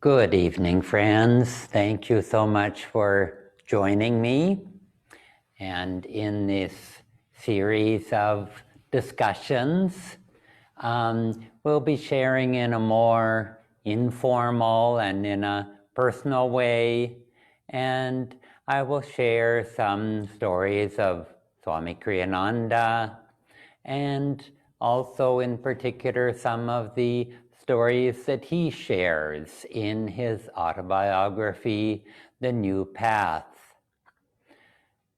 Good evening, friends. Thank you so much for joining me. And in this series of discussions, we'll be sharing in a more informal and in a personal way. And I will share some stories of Swami Kriyananda and also in particular some of the stories that he shares in his autobiography, The New Path.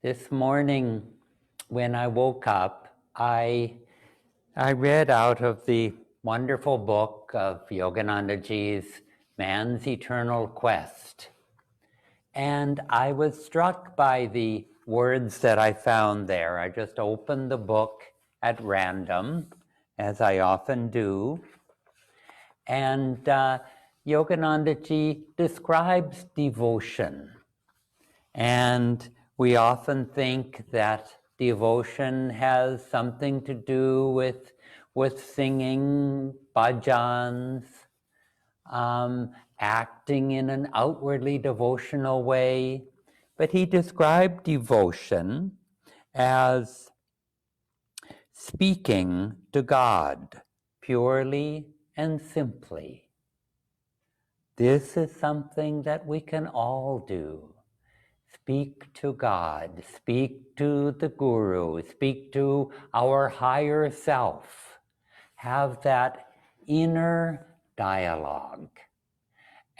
This morning, when I woke up, I read out of the wonderful book of Yoganandaji's Man's Eternal Quest. And I was struck by the words that I found there. I just opened the book at random, as I often do. And Yoganandaji describes devotion. And we often think that devotion has something to do with singing bhajans, acting in an outwardly devotional way. But he described devotion as speaking to God purely and simply. This is something that we can all do. Speak to God, speak to the Guru, speak to our higher self. Have that inner dialogue.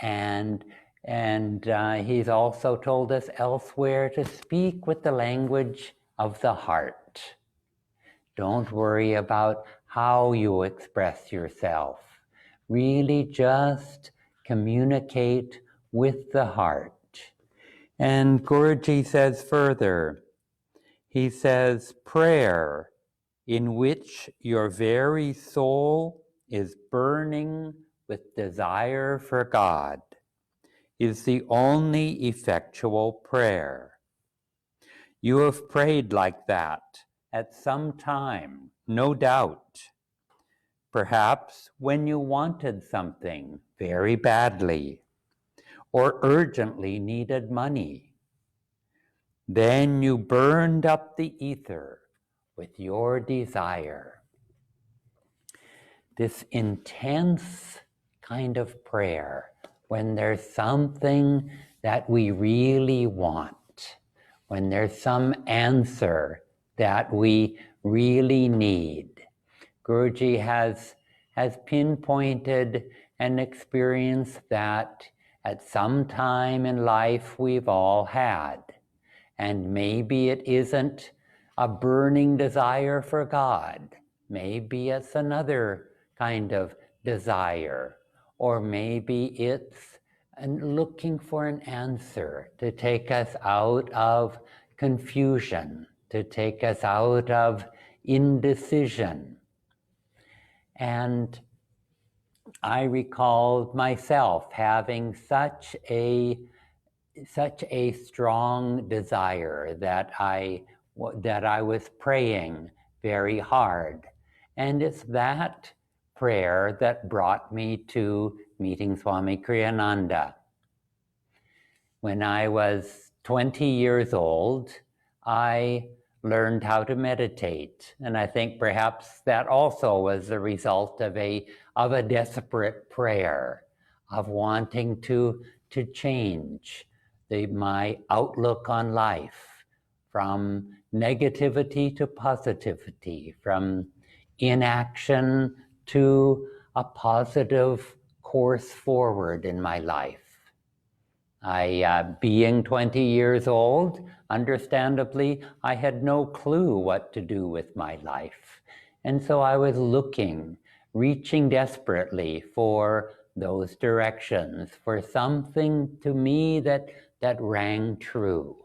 And he's also told us elsewhere to speak with the language of the heart. Don't worry about how you express yourself. Really just communicate with the heart. And Guruji says further, he says, prayer in which your very soul is burning with desire for God is the only effectual prayer. You have prayed like that at some time, no doubt. Perhaps when you wanted something very badly or urgently needed money. Then you burned up the ether with your desire. This intense kind of prayer, when there's something that we really want, when there's some answer that we really need. Guruji has pinpointed an experience that at some time in life we've all had. And maybe it isn't a burning desire for God. Maybe it's another kind of desire. Or maybe it's looking for an answer to take us out of confusion, to take us out of indecision. And I recall myself having such a strong desire that I was praying very hard. And it's that prayer that brought me to meeting Swami Kriyananda. When I was 20 years old, I learned how to meditate. And I think perhaps that also was the result of a desperate prayer, of wanting to change my outlook on life, from negativity to positivity, from inaction to a positive course forward in my life. Being 20 years old, understandably, I had no clue what to do with my life. And so I was reaching desperately for those directions, for something to me that rang true,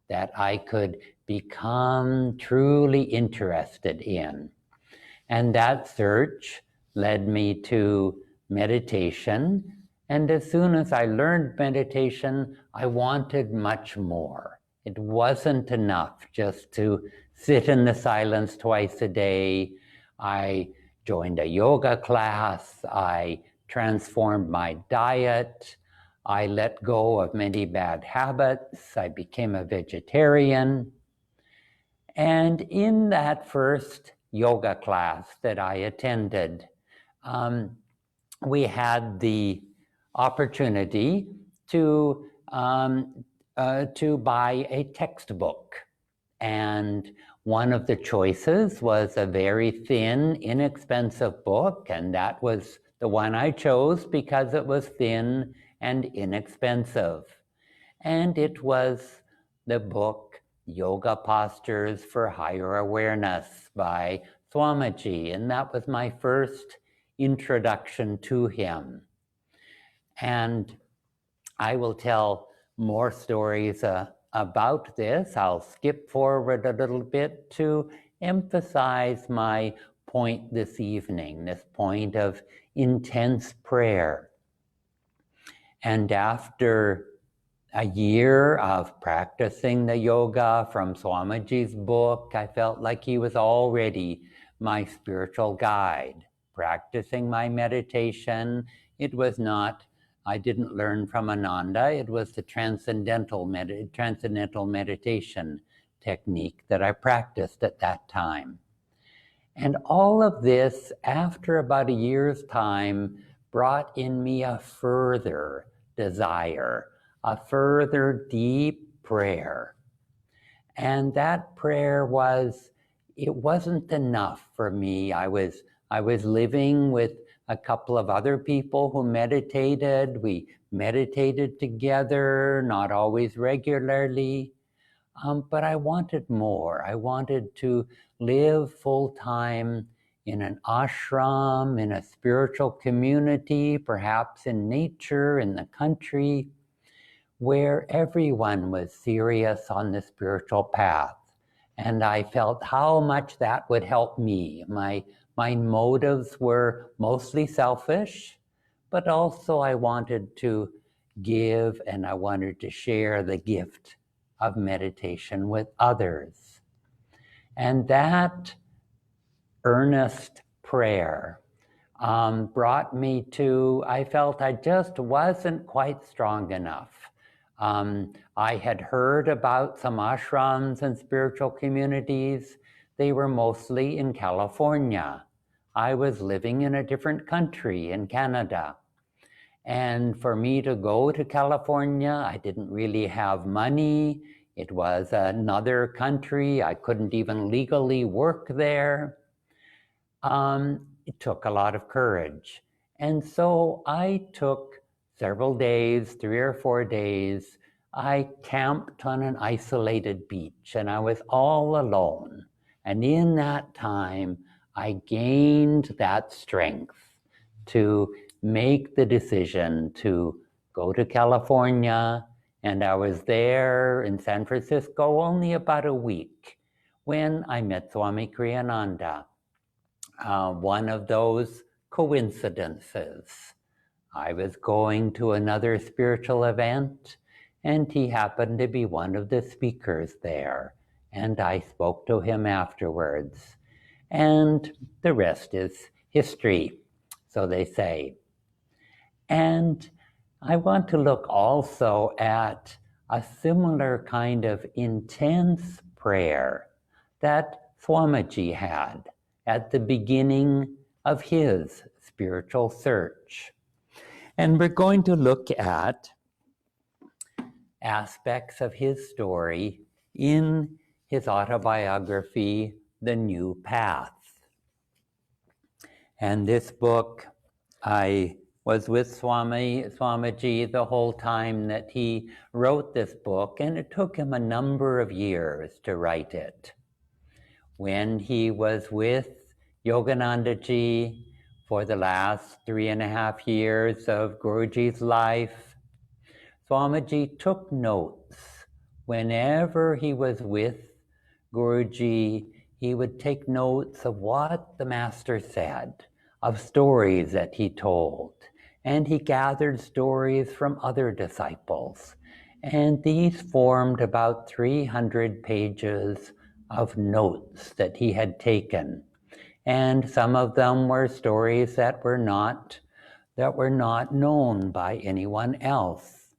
that I could become truly interested in. And that search led me to meditation. And as soon as I learned meditation, I wanted much more. It wasn't enough just to sit in the silence twice a day. I joined a yoga class. I transformed my diet. I let go of many bad habits. I became a vegetarian. And in that first yoga class that I attended, we had the opportunity to buy a textbook. And one of the choices was a very thin, inexpensive book, and that was the one I chose because it was thin and inexpensive. And it was the book Yoga Postures for Higher Awareness by Swamiji, and that was my first introduction to him. And I will tell more stories about this. I'll skip forward a little bit to emphasize my point this evening, this point of intense prayer. And after a year of practicing the yoga from Swamiji's book, I felt like he was already my spiritual guide. Practicing my meditation, it was not, I didn't learn from Ananda, it was the transcendental meditation technique that I practiced at that time. And all of this, after about a year's time, brought in me a further desire, a further deep prayer. And that prayer it wasn't enough for me. I was living with a couple of other people who meditated. We meditated together, not always regularly. But I wanted more. I wanted to live full-time in an ashram, in a spiritual community, perhaps in nature, in the country, where everyone was serious on the spiritual path. And I felt how much that would help me. My motives were mostly selfish, but also I wanted to give and I wanted to share the gift of meditation with others. And that earnest prayer brought me to, I felt I just wasn't quite strong enough. I had heard about some ashrams and spiritual communities. They were mostly in California. I was living in a different country, in Canada. And for me to go to California, I didn't really have money. It was another country. I couldn't even legally work there. It took a lot of courage. And so I took several days, 3 or 4 days. I camped on an isolated beach and I was all alone. And in that time, I gained that strength to make the decision to go to California. And I was there in San Francisco only about a week when I met Swami Kriyananda. One of those coincidences. I was going to another spiritual event and he happened to be one of the speakers there. And I spoke to him afterwards. And the rest is history, so they say. And I want to look also at a similar kind of intense prayer that Swamiji had at the beginning of his spiritual search. And we're going to look at aspects of his story in his autobiography, The New Path. And this book, I was with Swamiji the whole time that he wrote this book, and it took him a number of years to write it. When he was with Yogananda ji for the last 3.5 years of Guruji's life, Swamiji took notes. Whenever he was with Guruji, he would take notes of what the master said, of stories that he told. And he gathered stories from other disciples. And these formed about 300 pages of notes that he had taken. And some of them were stories that were not that were not known by anyone else.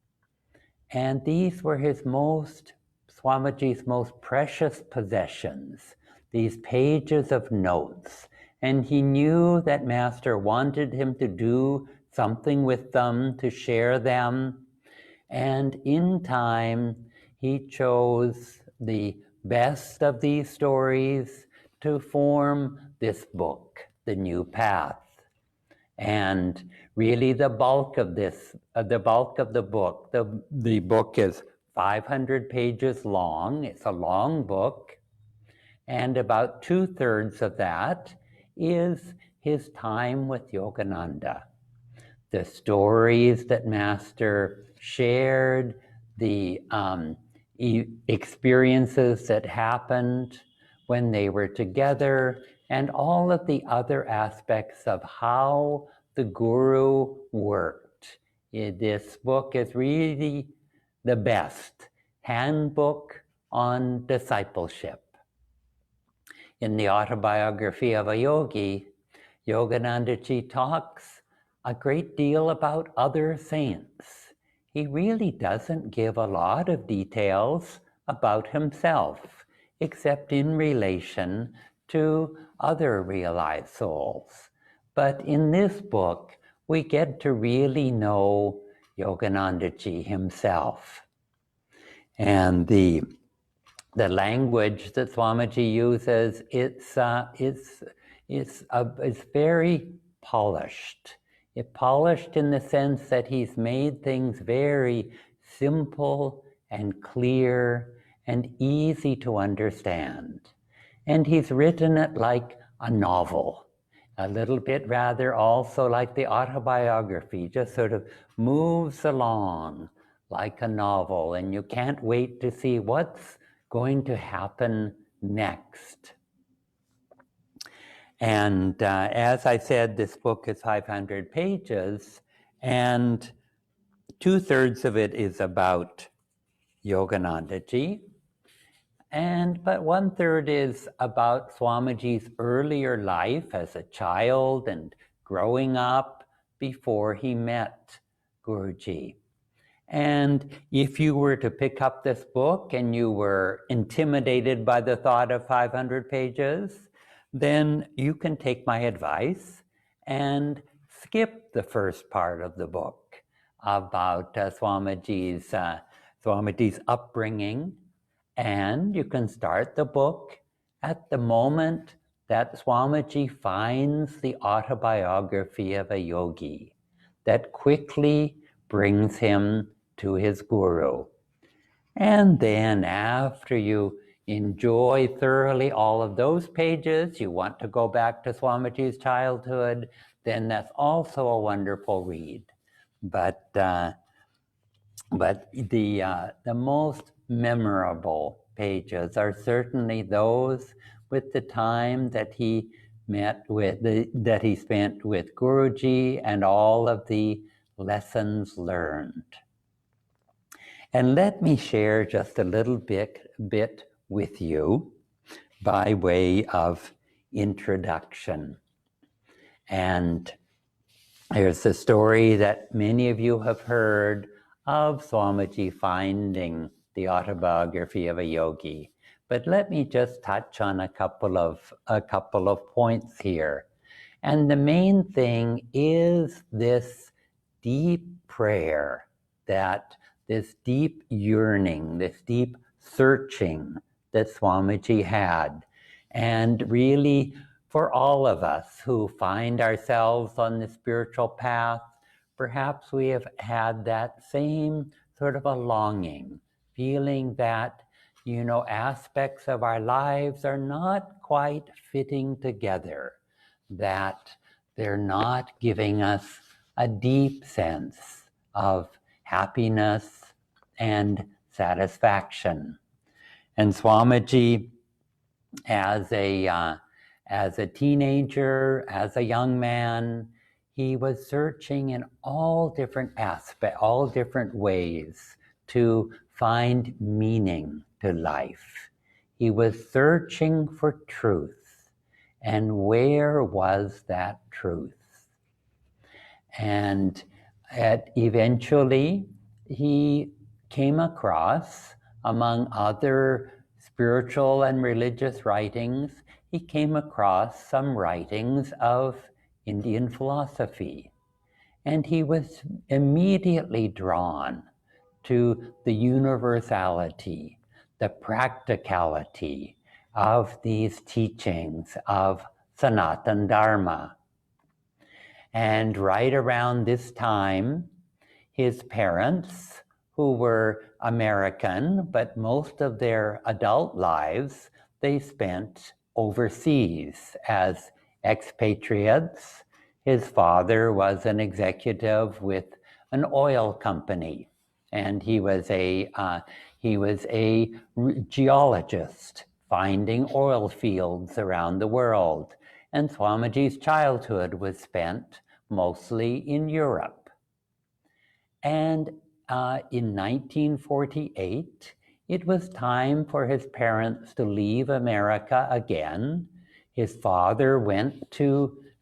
And these were Swamiji's most precious possessions, these pages of notes. And he knew that Master wanted him to do something with them, to share them. And in time, he chose the best of these stories to form this book, The New Path. And really the bulk of the book, the book is 500 pages long. It's a long book. And about 2/3 of that is his time with Yogananda. The stories that Master shared, the experiences that happened when they were together, and all of the other aspects of how the Guru worked. This book is really the best handbook on discipleship. In the autobiography of a yogi, Yoganandaji talks a great deal about other saints. He really doesn't give a lot of details about himself, except in relation to other realized souls. But in this book, we get to really know Yoganandaji himself. And the language that Swamiji uses, it's very polished. It's polished in the sense that he's made things very simple and clear and easy to understand. And he's written it like a novel, a little bit rather also like the autobiography, just sort of moves along like a novel, and you can't wait to see what's going to happen next. And as I said, this book is 500 pages, and 2/3 of it is about Yoganandaji, but 1/3 is about Swamiji's earlier life as a child and growing up before he met Guruji. And if you were to pick up this book and you were intimidated by the thought of 500 pages, then you can take my advice and skip the first part of the book about Swamiji's upbringing, and you can start the book at the moment that Swamiji finds the autobiography of a yogi that quickly brings him to his Guru. And then after you enjoy thoroughly all of those pages, you want to go back to Swamiji's childhood, then that's also a wonderful read. But the most memorable pages are certainly those with the time that he spent with Guruji and all of the lessons learned. And let me share just a little bit with you by way of introduction. And there's a story that many of you have heard of Swamiji finding the autobiography of a yogi. But let me just touch on a couple of points here. And the main thing is this deep prayer, this deep yearning, this deep searching that Swamiji had. And really, for all of us who find ourselves on the spiritual path, perhaps we have had that same sort of a longing, feeling that, aspects of our lives are not quite fitting together, that they're not giving us a deep sense of happiness and satisfaction. And Swamiji, as a teenager, as a young man, he was searching in all different ways to find meaning to life. He was searching for truth. And where was that truth? And eventually he came across, among other spiritual and religious writings, he came across some writings of Indian philosophy. And he was immediately drawn to the universality, the practicality of these teachings of Sanatana Dharma. And right around this time, his parents, who were American, but most of their adult lives they spent overseas as expatriates. His father was an executive with an oil company, and he was a geologist finding oil fields around the world. And Swamiji's childhood was spent mostly in Europe. And in 1948, it was time for his parents to leave America again. His father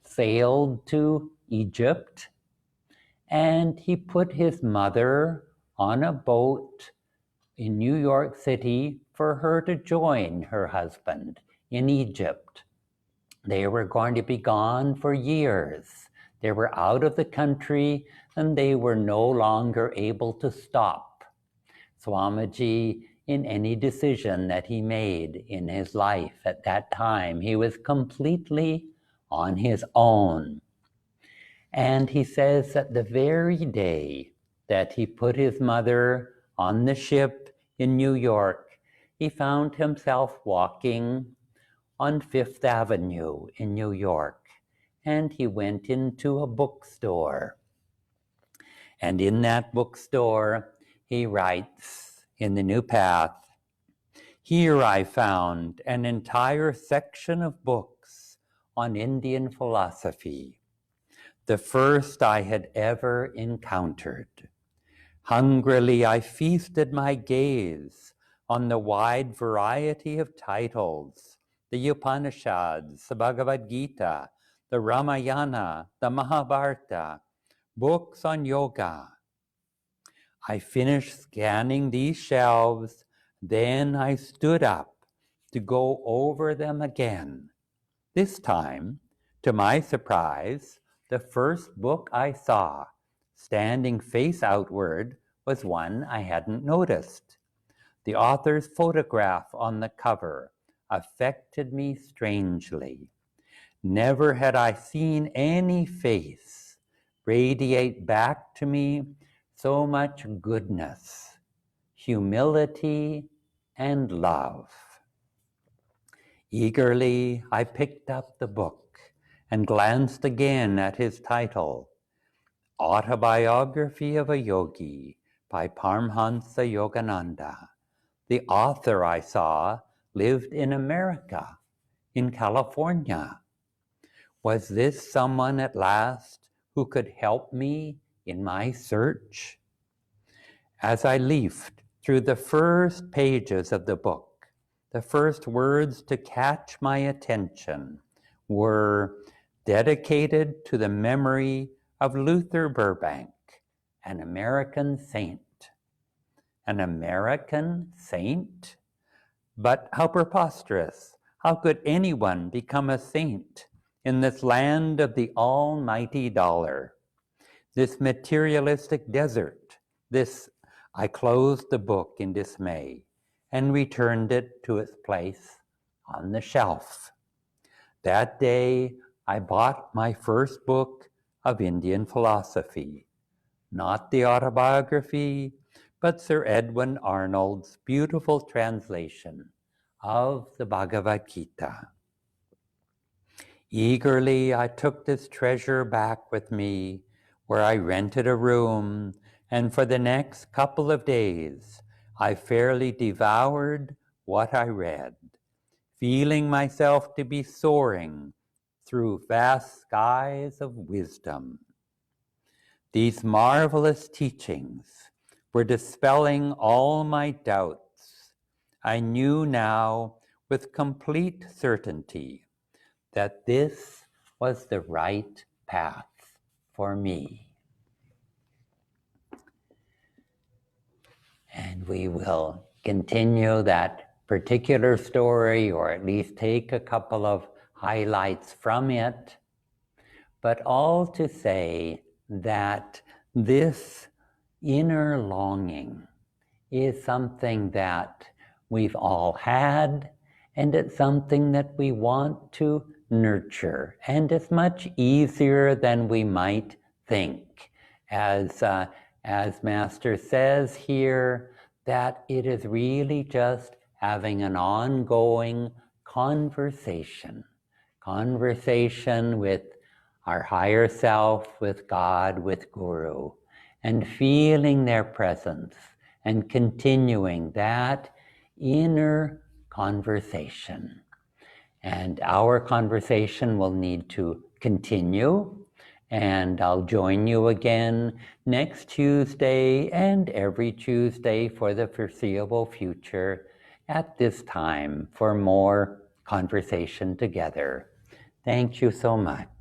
sailed to Egypt, and he put his mother on a boat in New York City for her to join her husband in Egypt. They were going to be gone for years. They were out of the country and they were no longer able to stop Swamiji in any decision that he made in his life at that time. He was completely on his own. And he says that the very day that he put his mother on the ship in New York, he found himself walking on Fifth Avenue in New York, and he went into a bookstore. And in that bookstore, he writes in The New Path, "Here I found an entire section of books on Indian philosophy, the first I had ever encountered. Hungrily I feasted my gaze on the wide variety of titles, the Upanishads, the Bhagavad Gita, the Ramayana, the Mahabharata, books on yoga. I finished scanning these shelves, then I stood up to go over them again. This time, to my surprise, the first book I saw, standing face outward, was one I hadn't noticed. The author's photograph on the cover affected me strangely. Never had I seen any face radiate back to me so much goodness, humility, and love. Eagerly, I picked up the book and glanced again at his title, Autobiography of a Yogi by Paramhansa Yogananda. The author, I saw, lived in America, in California. Was this someone at last who could help me in my search? As I leafed through the first pages of the book, the first words to catch my attention were dedicated to the memory of Luther Burbank, an American saint. An American saint? But how preposterous! How could anyone become a saint in this land of the almighty dollar? This materialistic desert, I closed the book in dismay and returned it to its place on the shelf. That day, I bought my first book of Indian philosophy, not the autobiography, but Sir Edwin Arnold's beautiful translation of the Bhagavad Gita. Eagerly, I took this treasure back with me, where I rented a room, and for the next couple of days, I fairly devoured what I read, feeling myself to be soaring through vast skies of wisdom. These marvelous teachings were dispelling all my doubts. I knew now with complete certainty that this was the right path for me. we will continue that particular story, or at least take a couple of highlights from it, but all to say that this inner longing is something that we've all had, and it's something that we want to nurture, and it's much easier than we might think. As Master says here, that it is really just having an ongoing conversation with our higher self, with God, with Guru, and feeling their presence and continuing that inner conversation. And our conversation will need to continue, and I'll join you again next Tuesday and every Tuesday for the foreseeable future at this time for more conversation together. Thank you so much.